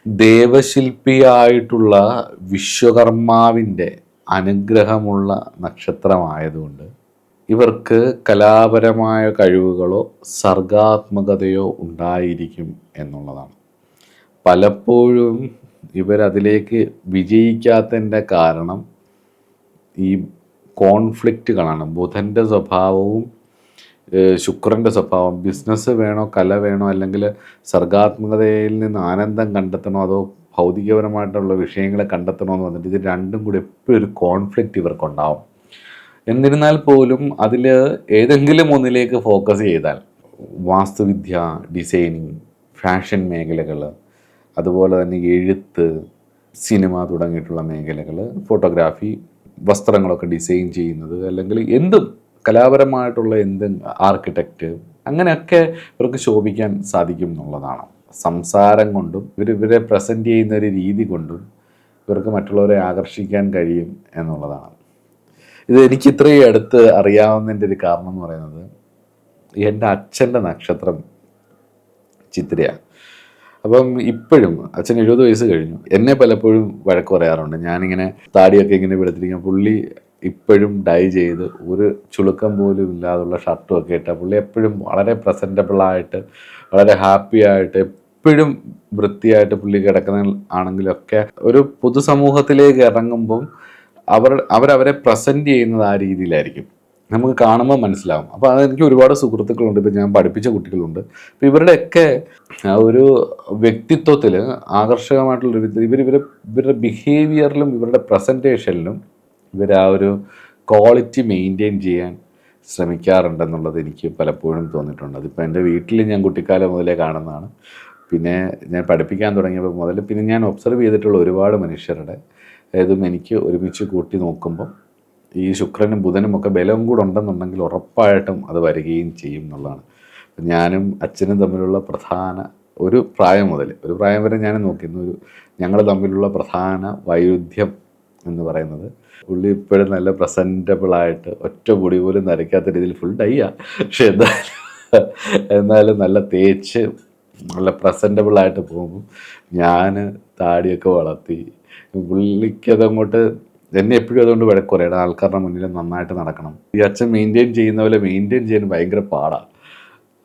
ദേവശില്പിയായിട്ടുള്ള വിശ്വകർമാവിൻ്റെ അനുഗ്രഹമുള്ള നക്ഷത്രമായതുകൊണ്ട് ഇവർക്ക് കലാപരമായ കഴിവുകളോ സർഗാത്മകതയോ ഉണ്ടായിരിക്കും എന്നുള്ളതാണ്. പലപ്പോഴും ഇവരതിലേക്ക് വിജയിക്കാത്തതിൻ്റെ കാരണം ഈ കോൺഫ്ലിക്റ്റുകളാണ്. ബുധൻ്റെ സ്വഭാവവും ശുക്രൻ്റെ സ്വഭാവം. ബിസിനസ് വേണോ, കല വേണോ, അല്ലെങ്കിൽ സർഗാത്മകതയിൽ നിന്ന് ആനന്ദം കണ്ടെത്തണോ, അതോ ഭൗതികപരമായിട്ടുള്ള വിഷയങ്ങളെ കണ്ടെത്തണോ എന്ന് പറഞ്ഞിട്ട് ഇത് രണ്ടും കൂടി എപ്പോഴും ഒരു കോൺഫ്ലിക്റ്റ് ഇവർക്കുണ്ടാവും. എന്നിരുന്നാൽ പോലും അതിൽ ഏതെങ്കിലും ഒന്നിലേക്ക് ഫോക്കസ് ചെയ്താൽ വാസ്തുവിദ്യ, ഡിസൈനിങ്, ഫാഷൻ മേഖലകൾ, അതുപോലെ തന്നെ എഴുത്ത്, സിനിമ തുടങ്ങിയിട്ടുള്ള മേഖലകൾ, ഫോട്ടോഗ്രാഫി, വസ്ത്രങ്ങളൊക്കെ ഡിസൈൻ ചെയ്യുന്നത്, അല്ലെങ്കിൽ എന്തും കലാപരമായിട്ടുള്ള എന്തും, ആർക്കിടെക്റ്റ്, അങ്ങനെയൊക്കെ ഇവർക്ക് ശോഭിക്കാൻ സാധിക്കും എന്നുള്ളതാണ്. സംസാരം കൊണ്ടും ഇവരെ പ്രസൻറ്റ് ചെയ്യുന്ന ഒരു രീതി കൊണ്ടും ഇവർക്ക് മറ്റുള്ളവരെ ആകർഷിക്കാൻ കഴിയും എന്നുള്ളതാണ്. ഇത് എനിക്ക് ഇത്രയും അടുത്ത് അറിയാവുന്നതിൻ്റെ ഒരു കാരണം എന്ന് പറയുന്നത്, എൻ്റെ അച്ഛൻ്റെ നക്ഷത്രം ചിത്രയാണ്. അപ്പം ഇപ്പോഴും അച്ഛൻ 70 വയസ്സ് കഴിഞ്ഞു. എന്നെ പലപ്പോഴും വഴക്ക് പറയാറുണ്ട്. ഞാനിങ്ങനെ താടിയൊക്കെ ഇങ്ങനെ വെളുത്തിരിക്കും. പുള്ളി ഇപ്പോഴും ഡൈ ചെയ്ത് ഒരു ചുളുക്കം പോലും ഇല്ലാതുള്ള ഷർട്ടും ഒക്കെ ഇട്ട പുള്ളി എപ്പോഴും വളരെ പ്രസൻറ്റബിളായിട്ട്, വളരെ ഹാപ്പി ആയിട്ട്, എപ്പോഴും വൃത്തിയായിട്ട് പുള്ളി കിടക്കുന്ന ആണെങ്കിലൊക്കെ ഒരു പൊതുസമൂഹത്തിലേക്ക് ഇറങ്ങുമ്പം അവരവരെ പ്രസൻറ്റ് ചെയ്യുന്നത് ആ രീതിയിലായിരിക്കും. നമുക്ക് കാണുമ്പോൾ മനസ്സിലാവും. അപ്പോൾ അതെനിക്ക് ഒരുപാട് സുഹൃത്തുക്കളുണ്ട്. ഇപ്പോൾ ഞാൻ പഠിപ്പിച്ച കുട്ടികളുണ്ട്. അപ്പോൾ ഇവരുടെയൊക്കെ ആ ഒരു വ്യക്തിത്വത്തിൽ ആകർഷകമായിട്ടുള്ളൊരു ഇവരുടെ ബിഹേവിയറിലും ഇവരുടെ പ്രസൻറ്റേഷനിലും ആ ഒരു ക്വാളിറ്റി മെയിൻറ്റെയിൻ ചെയ്യാൻ ശ്രമിക്കാറുണ്ടെന്നുള്ളത് എനിക്ക് പലപ്പോഴും തോന്നിയിട്ടുണ്ട്. അതിപ്പോൾ എൻ്റെ വീട്ടിൽ ഞാൻ കുട്ടിക്കാലം മുതലേ കാണുന്നതാണ്. പിന്നെ ഞാൻ പഠിപ്പിക്കാൻ തുടങ്ങിയപ്പോൾ മുതൽ പിന്നെ ഞാൻ ഒബ്സർവ് ചെയ്തിട്ടുള്ള ഒരുപാട് മനുഷ്യരുടെ ഇതും എനിക്ക് ഒരുമിച്ച് കൂട്ടി നോക്കുമ്പോൾ ഈ ശുക്രനും ബുധനും ഒക്കെ ബലവും കൂടെ ഉണ്ടെന്നുണ്ടെങ്കിൽ ഉറപ്പായിട്ടും അത് വരികയും ചെയ്യും എന്നുള്ളതാണ്. ഞാനും അച്ഛനും തമ്മിലുള്ള പ്രധാന ഒരു പ്രായം വരെ ഞാൻ നോക്കിയിരുന്നു. ഞങ്ങൾ തമ്മിലുള്ള പ്രധാന വൈരുദ്ധ്യം എന്ന് പറയുന്നത്, പുള്ളി ഇപ്പോഴും നല്ല പ്രസൻറ്റബിളായിട്ട് ഒറ്റ പൊടി പോലും നരയ്ക്കാത്ത രീതിയിൽ ഫുൾ ഡൈയാ, പക്ഷെ എന്നാലും നല്ല തേച്ച് നല്ല പ്രസൻറ്റബിളായിട്ട് പോകുമ്പോൾ ഞാൻ താടിയൊക്കെ വളർത്തി, പുള്ളിക്കതങ്ങോട്ട് എന്നെ എപ്പോഴും അതുകൊണ്ട് വഴക്ക് പറയണം. ആൾക്കാരുടെ മുന്നിൽ നന്നായിട്ട് നടക്കണം. ഈ അച്ഛൻ മെയിൻറ്റെയിൻ ചെയ്യുന്ന പോലെ മെയിൻറ്റെയിൻ ചെയ്യാൻ ഭയങ്കര പാടാണ്.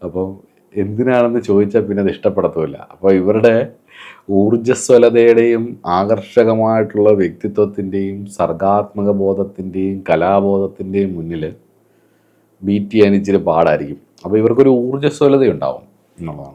അപ്പം എന്തിനാണെന്ന് ചോദിച്ചാൽ പിന്നെ അത് ഇഷ്ടപ്പെടത്തുമില്ല. അപ്പോൾ ഇവരുടെ ഊർജ്ജസ്വലതയുടെയും ആകർഷകമായിട്ടുള്ള വ്യക്തിത്വത്തിൻ്റെയും സർഗാത്മക ബോധത്തിൻ്റെയും കലാബോധത്തിൻ്റെയും മുന്നിൽ ബീറ്റ് ചെയ്യാൻ ഇച്ചിരി പാടായിരിക്കും. അപ്പോൾ ഇവർക്കൊരു ഊർജ്ജസ്വലതയുണ്ടാവും എന്നുള്ളതാണ്.